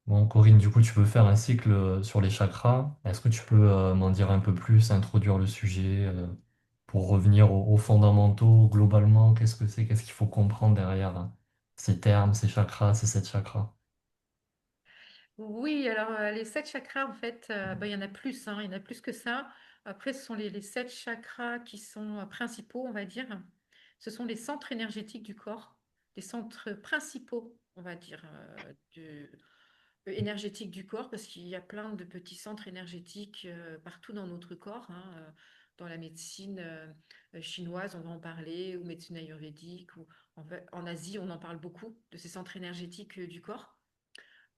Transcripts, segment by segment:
Bon, Corinne, du coup, tu peux faire un cycle sur les chakras. Est-ce que tu peux m'en dire un peu plus, introduire le sujet, pour revenir aux fondamentaux, globalement, qu'est-ce que c'est, qu'est-ce qu'il faut comprendre derrière hein, ces termes, ces chakras, ces sept chakras? Oui, alors les sept chakras, en fait, il y en a plus, hein, il y en a plus que ça. Après, ce sont les sept chakras qui sont principaux, on va dire. Ce sont les centres énergétiques du corps, les centres principaux, on va dire, énergétiques du corps, parce qu'il y a plein de petits centres énergétiques partout dans notre corps, hein, dans la médecine chinoise, on va en parler, ou médecine ayurvédique, ou en Asie, on en parle beaucoup de ces centres énergétiques du corps.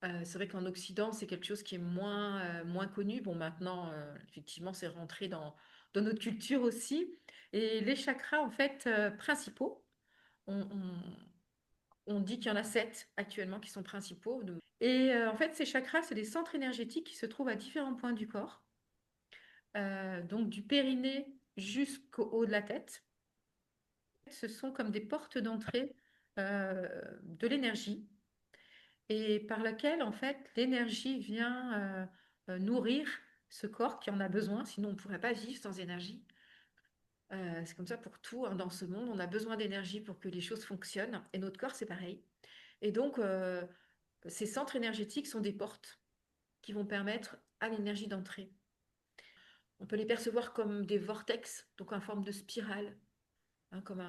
C'est vrai qu'en Occident, c'est quelque chose qui est moins connu. Bon, maintenant, effectivement, c'est rentré dans notre culture aussi. Et les chakras, en fait, principaux, on, on- on dit qu'il y en a sept actuellement qui sont principaux. Et en fait, ces chakras, c'est des centres énergétiques qui se trouvent à différents points du corps, donc du périnée jusqu'au haut de la tête. Ce sont comme des portes d'entrée de l'énergie et par laquelle, en fait, l'énergie vient nourrir ce corps qui en a besoin, sinon on ne pourrait pas vivre sans énergie. C'est comme ça pour tout hein, dans ce monde, on a besoin d'énergie pour que les choses fonctionnent, et notre corps, c'est pareil. Et donc, ces centres énergétiques sont des portes qui vont permettre à l'énergie d'entrer. On peut les percevoir comme des vortex, donc en forme de spirale, hein, comme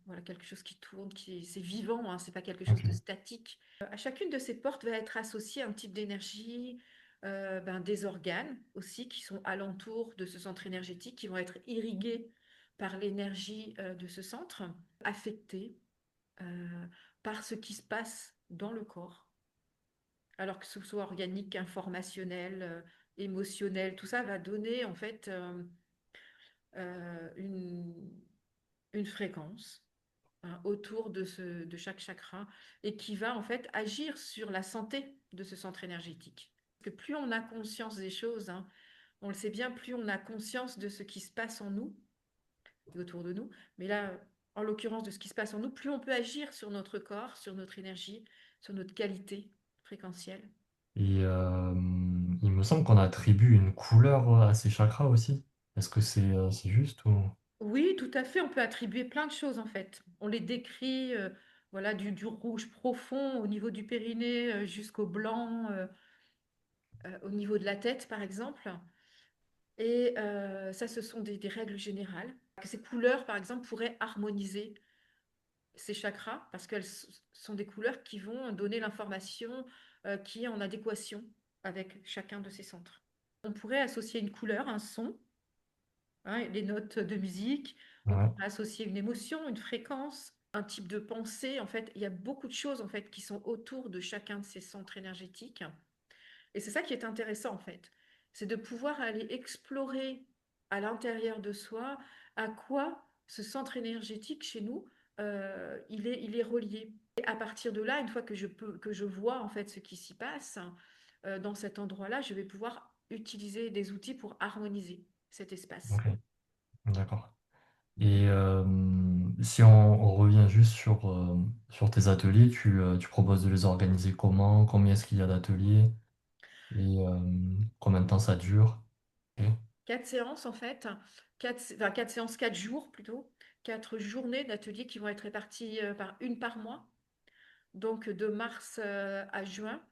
voilà, quelque chose qui tourne, c'est vivant, hein, c'est pas quelque chose Ok. de statique. À chacune de ces portes va être associé un type d'énergie, des organes aussi qui sont alentour de ce centre énergétique, qui vont être irrigués par l'énergie de ce centre, affectés euh, par ce qui se passe dans le corps. Alors que ce soit organique, informationnel, émotionnel, tout ça va donner en fait une fréquence hein, autour de chaque chakra et qui va en fait agir sur la santé de ce centre énergétique. Que plus on a conscience des choses, hein, on le sait bien, plus on a conscience de ce qui se passe en nous et autour de nous, mais là, en l'occurrence de ce qui se passe en nous, plus on peut agir sur notre corps, sur notre énergie, sur notre qualité fréquentielle. Et il me semble qu'on attribue une couleur à ces chakras aussi. Est-ce que c'est juste ou... Oui, tout à fait, on peut attribuer plein de choses en fait. On les décrit, voilà, du rouge profond au niveau du périnée jusqu'au blanc au niveau de la tête, par exemple. Et ça, ce sont des règles générales. Ces couleurs, par exemple, pourraient harmoniser ces chakras parce qu'elles sont des couleurs qui vont donner l'information qui est en adéquation avec chacun de ces centres. On pourrait associer une couleur, un son, hein, les notes de musique, on Ouais. pourrait associer une émotion, une fréquence, un type de pensée. En fait, il y a beaucoup de choses en fait qui sont autour de chacun de ces centres énergétiques. Et c'est ça qui est intéressant en fait, c'est de pouvoir aller explorer à l'intérieur de soi à quoi ce centre énergétique chez nous, il est relié. Et à partir de là, une fois que je vois en fait ce qui s'y passe dans cet endroit-là, je vais pouvoir utiliser des outils pour harmoniser cet espace. Ok, d'accord. Et si on revient juste sur tes ateliers, tu proposes de les organiser comment? Combien est-ce qu'il y a d'ateliers? Et combien de temps ça dure? Ok. 4 séances en fait, enfin, 4 séances, 4 jours plutôt, 4 journées d'ateliers qui vont être réparties par une par mois, donc de mars à juin.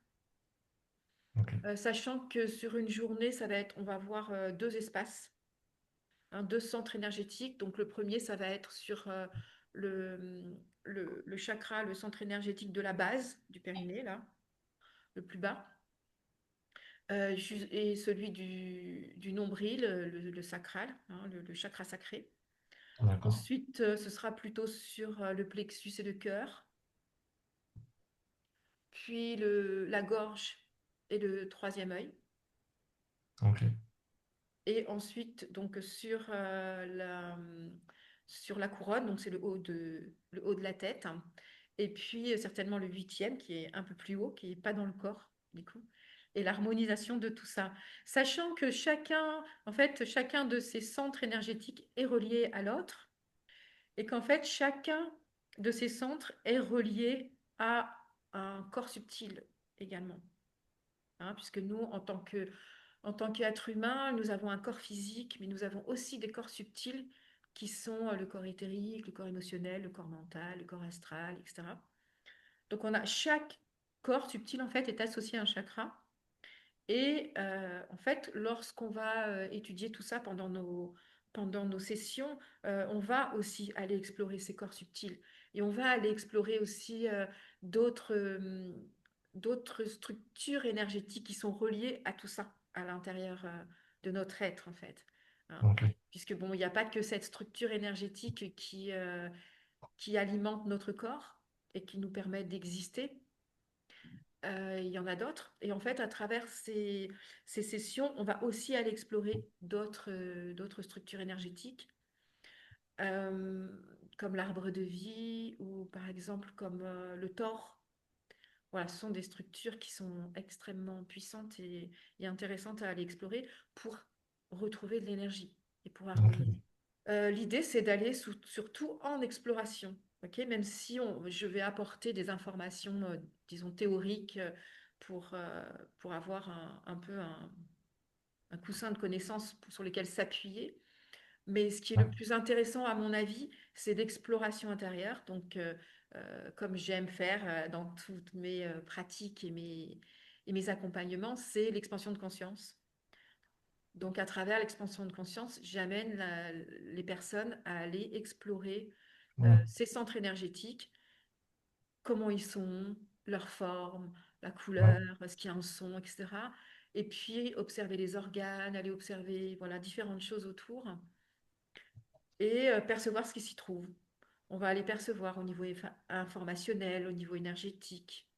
Ok. Sachant que sur une journée, on va avoir deux espaces, hein, deux centres énergétiques. Donc le premier, ça va être sur le, le chakra, le centre énergétique de la base du périnée, là, le plus bas, et celui du nombril, le sacral, hein, le chakra sacré. D'accord. Ensuite, ce sera plutôt sur le plexus et le cœur, puis la gorge et le troisième œil. Ok. Et ensuite, donc sur la couronne, donc c'est le haut de la tête. Et puis certainement le huitième qui est un peu plus haut, qui n'est pas dans le corps, du coup. Et l'harmonisation de tout ça. Sachant que en fait, chacun de ces centres énergétiques est relié à l'autre et qu'en fait, chacun de ces centres est relié à un corps subtil également. hein, puisque nous, en tant qu'être humain, nous avons un corps physique, mais nous avons aussi des corps subtils qui sont le corps éthérique, le corps émotionnel, le corps mental, le corps astral, etc. Donc on a chaque corps subtil en fait est associé à un chakra. Et en fait, lorsqu'on va étudier tout ça pendant nos sessions, on va aussi aller explorer ces corps subtils. Et on va aller explorer aussi d'autres d'autres structures énergétiques qui sont reliées à tout ça, à l'intérieur de notre être, en fait. Hein. Ok, Puisque bon, il n'y a pas que cette structure énergétique qui alimente notre corps et qui nous permet d'exister. Il y en a d'autres. Et en fait, à travers ces sessions, on va aussi aller explorer d'autres structures énergétiques, euh, comme l'arbre de vie ou par exemple comme le Thor. Voilà, ce sont des structures qui sont extrêmement puissantes et intéressantes à aller explorer pour retrouver de l'énergie et pour harmoniser. ok. L'idée, c'est d'aller surtout en exploration, ok? Même si je vais apporter des informations, disons, théoriques pour avoir un peu un coussin de connaissances sur lesquels s'appuyer. Mais ce qui est Ouais, le plus intéressant, à mon avis, c'est l'exploration intérieure. Donc, comme j'aime faire dans toutes mes pratiques et mes accompagnements, c'est l'expansion de conscience. Donc, à travers l'expansion de conscience, j'amène les personnes à aller explorer ouais, ces centres énergétiques, comment ils sont, leur forme, la ouais, couleur, ce qu'il y a en son, etc. Et puis, observer les organes, aller observer voilà, différentes choses autour et percevoir ce qui s'y trouve. On va aller percevoir au niveau informationnel, au niveau énergétique,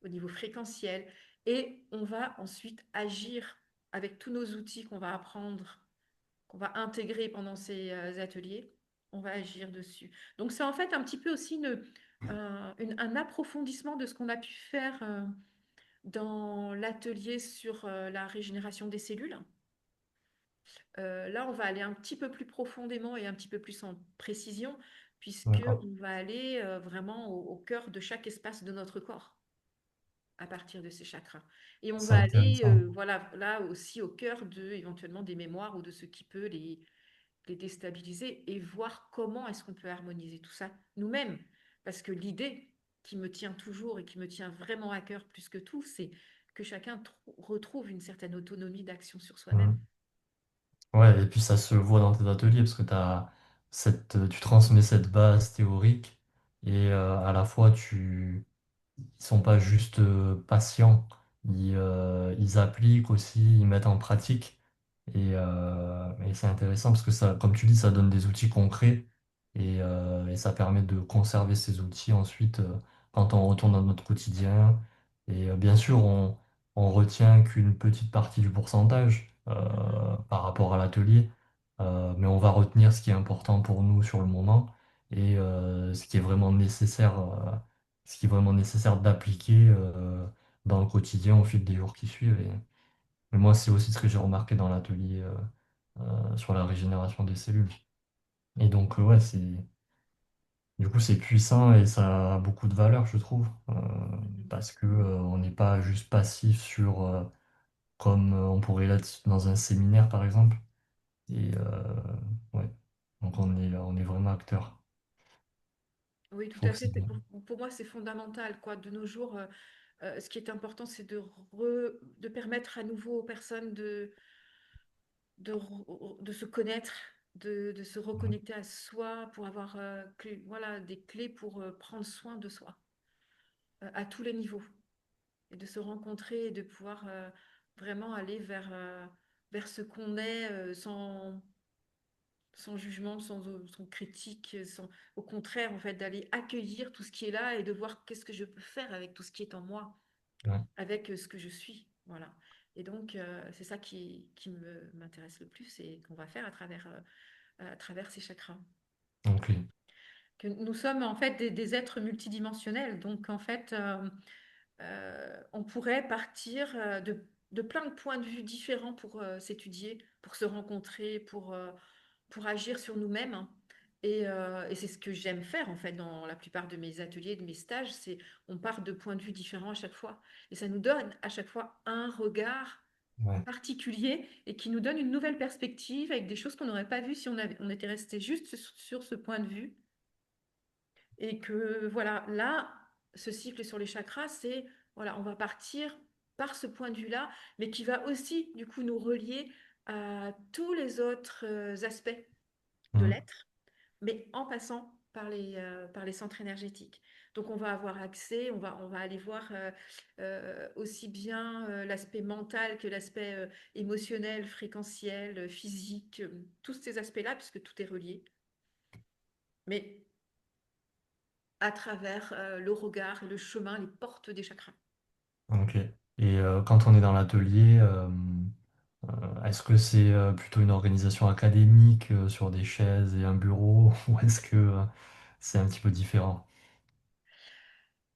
au niveau fréquentiel, et on va ensuite agir avec tous nos outils qu'on va apprendre, qu'on va intégrer pendant ces ateliers, on va agir dessus. Donc c'est en fait un petit peu aussi un approfondissement de ce qu'on a pu faire dans l'atelier sur la régénération des cellules. Là, on va aller un petit peu plus profondément et un petit peu plus en précision, puisque d'accord. on va aller vraiment au cœur de chaque espace de notre corps à partir de ces chakras. Et on C'est va aller, intéressant. voilà, là aussi au cœur éventuellement des mémoires ou de ce qui peut les déstabiliser et voir comment est-ce qu'on peut harmoniser tout ça nous-mêmes. Parce que l'idée qui me tient toujours et qui me tient vraiment à cœur plus que tout, c'est que chacun retrouve une certaine autonomie d'action sur soi-même. Mhm. Ouais, et puis ça se voit dans tes ateliers parce que tu transmets cette base théorique et à la fois ils sont pas juste patients, ils appliquent aussi, ils mettent en pratique. Et c'est intéressant parce que ça, comme tu dis, ça donne des outils concrets et ça permet de conserver ces outils ensuite quand on retourne dans notre quotidien. Et bien sûr, on retient qu'une petite partie du pourcentage Mhm. par rapport à l'atelier, mais on va retenir ce qui est important pour nous sur le moment et ce qui est vraiment nécessaire d'appliquer dans le quotidien au fil des jours qui suivent. Mais moi, c'est aussi ce que j'ai remarqué dans l'atelier sur la régénération des cellules. Et donc, ouais, du coup, c'est puissant et ça a beaucoup de valeur, je trouve, Mhm. parce que on n'est pas juste passif comme on pourrait l'être dans un séminaire, par exemple. Et ouais, donc on est vraiment acteur. Oui, Il tout faut à que fait. c'est Pour moi, c'est fondamental, quoi. De nos jours, ce qui est important, c'est de permettre à nouveau aux personnes de se connaître, de se reconnecter à soi pour avoir voilà, des clés pour prendre soin de soi à tous les niveaux et de se rencontrer et de pouvoir vraiment aller vers ce qu'on est sans jugement, sans critique, au contraire, en fait, d'aller accueillir tout ce qui est là et de voir qu'est-ce que je peux faire avec tout ce qui est en moi, ouais, avec ce que je suis. Voilà. Et donc, c'est ça qui m'intéresse le plus et qu'on va faire à travers ces chakras. ok, Que nous sommes en fait des êtres multidimensionnels. Donc, en fait, on pourrait partir de plein de points de vue différents pour s'étudier, pour se rencontrer, pour agir sur nous-mêmes, hein. Et c'est ce que j'aime faire en fait dans la plupart de mes ateliers, de mes stages, c'est on part de points de vue différents à chaque fois. Et ça nous donne à chaque fois un regard Ouais. particulier et qui nous donne une nouvelle perspective avec des choses qu'on n'aurait pas vues si on était resté juste sur ce point de vue. Et que voilà, là, ce cycle sur les chakras, c'est voilà, on va partir par ce point de vue-là, mais qui va aussi du coup nous relier à tous les autres aspects de Mm. l'être, mais en passant par les centres énergétiques. Donc on va avoir accès, on va aller voir aussi bien l'aspect mental que l'aspect émotionnel, fréquentiel, physique, tous ces aspects-là, puisque tout est relié, mais à travers le regard, le chemin, les portes des chakras. Ok. Et quand on est dans l'atelier, est-ce que c'est plutôt une organisation académique sur des chaises et un bureau ou est-ce que c'est un petit peu différent?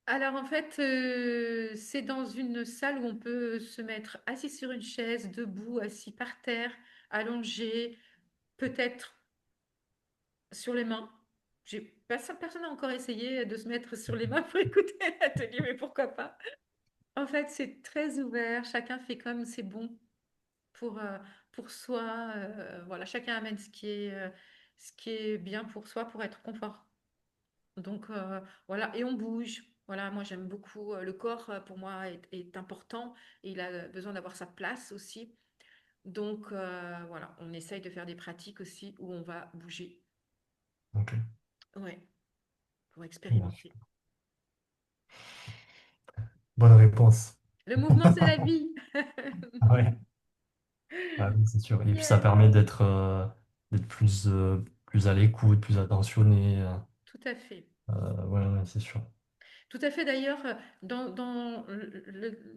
Alors en fait, c'est dans une salle où on peut se mettre assis sur une chaise, debout, assis par terre, allongé, peut-être sur les mains. Personne n'a encore essayé de se mettre sur les mains pour écouter l'atelier, mais pourquoi pas? En fait, c'est très ouvert, chacun fait comme c'est bon pour, euh, pour soi. Voilà, chacun amène ce qui est bien pour soi, pour être confort. Donc voilà, et on bouge. Voilà, moi j'aime beaucoup le corps, pour moi, est important et il a besoin d'avoir sa place aussi. Donc voilà, on essaye de faire des pratiques aussi où on va bouger. Ok. Ouais, pour Bon, expérimenter. bonne réponse. Le mouvement, c'est la vie. Ouais. Ah oui, c'est sûr. Et puis ça Yes, permet d'être plus à l'écoute, plus attentionné. tout à fait. Ouais, ouais, c'est sûr. Tout à fait. D'ailleurs, dans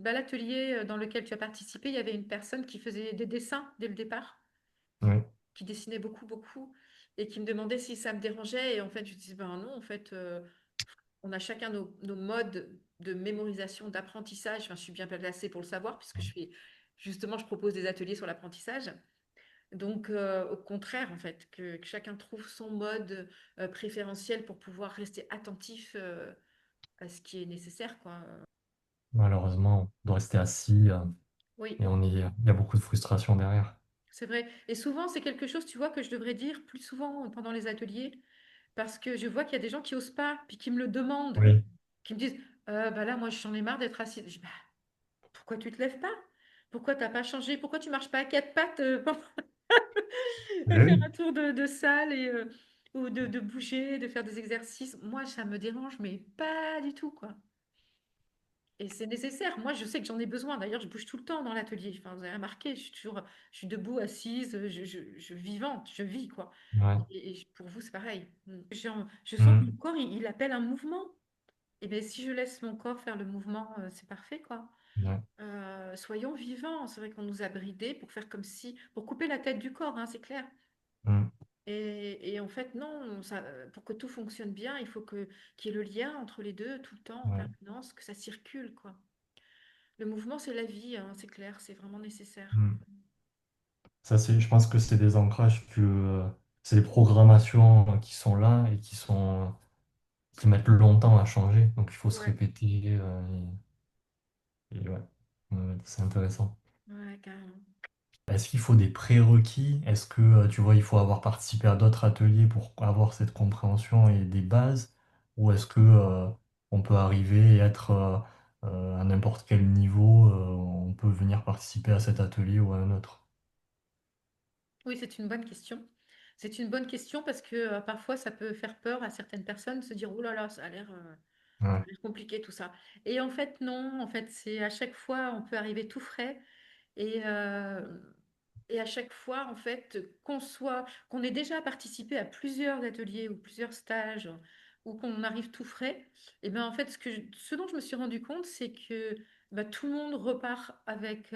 bah, l'atelier dans lequel tu as participé, il y avait une personne qui faisait des dessins dès le départ, Oui, qui dessinait beaucoup, beaucoup, et qui me demandait si ça me dérangeait. Et en fait, je disais, ben non, en fait, on a chacun nos modes de mémorisation, d'apprentissage. Enfin, je suis bien placée pour le savoir, puisque justement, je propose des ateliers sur l'apprentissage. Donc, au contraire, en fait, que chacun trouve son mode préférentiel pour pouvoir rester attentif à ce qui est nécessaire, quoi. malheureusement, on doit rester assis Oui, et il y a beaucoup de frustration derrière. c'est vrai. Et souvent, c'est quelque chose, tu vois, que je devrais dire plus souvent pendant les ateliers, parce que je vois qu'il y a des gens qui osent pas, puis qui me le demandent, Oui, qui me disent, bah là, moi, j'en ai marre d'être assise. Je dis, bah, pourquoi tu te lèves pas? Pourquoi t'as pas changé? Pourquoi tu marches pas à quatre pattes pour oui, faire oui. un tour de salle ou de bouger, de faire des exercices? Moi, ça me dérange, mais pas du tout, quoi. Et c'est nécessaire. Moi, je sais que j'en ai besoin. D'ailleurs, je bouge tout le temps dans l'atelier. Enfin, vous avez remarqué, je suis debout, assise, je vivante, je vis, quoi. Ouais. Et pour vous, c'est pareil. Je sens que Mm. mon corps, il appelle un mouvement. Et bien, si je laisse mon corps faire le mouvement, c'est parfait, quoi. Ouais. Soyons vivants. C'est vrai qu'on nous a bridés pour faire comme si, pour couper la tête du corps, hein, c'est clair. Mm. Et en fait, non, pour que tout fonctionne bien, il faut qu'il y ait le lien entre les deux tout le temps, en Ouais. permanence, que ça circule, quoi. Le mouvement, c'est la vie, hein, c'est clair, c'est vraiment nécessaire. Mm. Ça, je pense que c'est des ancrages c'est des programmations qui sont là et qui mettent longtemps à changer. Donc, il faut se Ouais, répéter. Et ouais. Ouais, c'est intéressant. ouais, carrément. Est-ce qu'il faut des prérequis? Est-ce que, tu vois, il faut avoir participé à d'autres ateliers pour avoir cette compréhension et des bases? Ou est-ce que, on peut arriver et être à n'importe quel niveau, on peut venir participer à cet atelier ou à un autre? Oui, c'est une bonne question. C'est une bonne question parce que parfois, ça peut faire peur à certaines personnes, se dire, oh là là, ça Ouais, a l'air compliqué tout ça. Et en fait, non, en fait, c'est à chaque fois, on peut arriver tout frais. Et, et à chaque fois, en fait, qu'on ait déjà participé à plusieurs ateliers ou plusieurs stages ou qu'on arrive tout frais, et bien en fait, ce dont je me suis rendu compte, c'est que bah, tout le monde repart avec,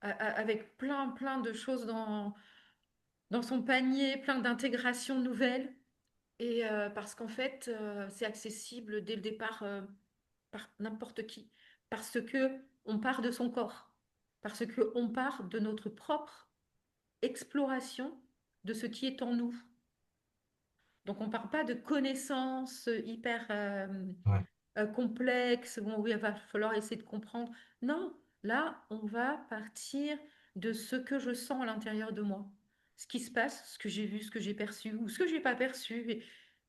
avec plein, plein de choses dans son panier, plein d'intégrations nouvelles. Et parce qu'en fait, c'est accessible dès le départ par n'importe qui. Parce que on part de son corps. Parce que on part de notre propre exploration de ce qui est en nous. Donc, on ne parle pas de connaissances hyper Ouais, complexes où il va falloir essayer de comprendre. Non, là, on va partir de ce que je sens à l'intérieur de moi, ce qui se passe, ce que j'ai vu, ce que j'ai perçu ou ce que j'ai pas perçu.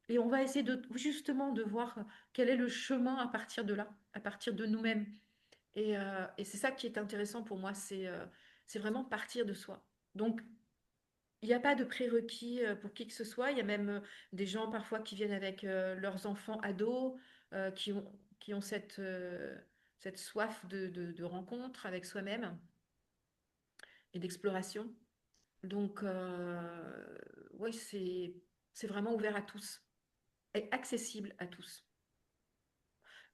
Et on va essayer de justement de voir quel est le chemin à partir de là, à partir de nous-mêmes. Et c'est ça qui est intéressant pour moi, c'est vraiment partir de soi. Donc, il n'y a pas de prérequis pour qui que ce soit. Il y a même des gens parfois qui viennent avec leurs enfants ados, qui ont cette soif de rencontre avec soi-même et d'exploration. Donc, oui, c'est vraiment ouvert à tous et accessible à tous.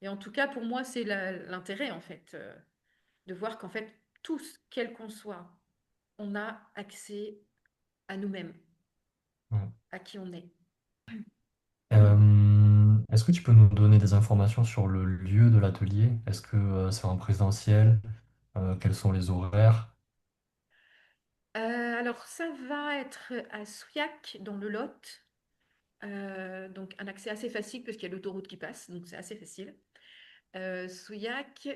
Et en tout cas, pour moi, c'est l'intérêt, en fait, de voir qu'en fait, tous, quels qu'on soit, on a accès à nous-mêmes, ouais. à qui on est. Est-ce que tu peux nous donner des informations sur le lieu de l'atelier? Est-ce que c'est en présentiel? Quels sont les horaires? Alors, ça va être à Souillac, dans le Lot. Donc, un accès assez facile, parce qu'il y a l'autoroute qui passe, donc c'est assez facile. Souillac,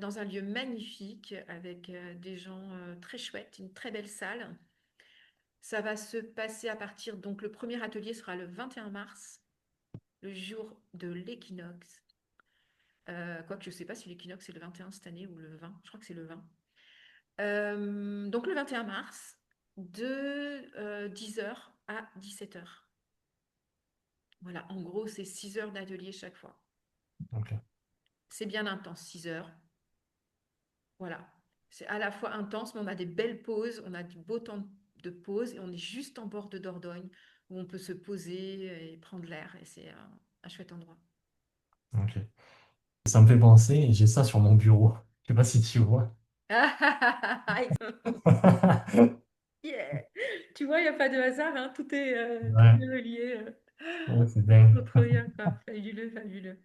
dans un lieu magnifique, avec des gens très chouettes, une très belle salle. Ça va se passer à partir, donc le premier atelier sera le 21 mars, le jour de l'équinoxe. Quoique je ne sais pas si l'équinoxe c'est le 21 cette année ou le 20, je crois que c'est le 20. Donc le 21 mars, de 10 heures à 17 heures. Voilà, en gros, c'est 6 heures d'atelier chaque fois. Ok, C'est bien intense, 6 heures. Voilà. C'est à la fois intense, mais on a des belles pauses, on a du beau temps de pause et on est juste en bord de Dordogne où on peut se poser et prendre l'air et c'est un chouette endroit. ok. Ça me fait penser, j'ai ça sur mon bureau. Je sais pas si tu vois. Yeah. Tu vois, il n'y a pas de hasard, hein, tout est Ouais, relié. ouais, c'est dingue. Trop, trop bien, quoi. Fabuleux, fabuleux.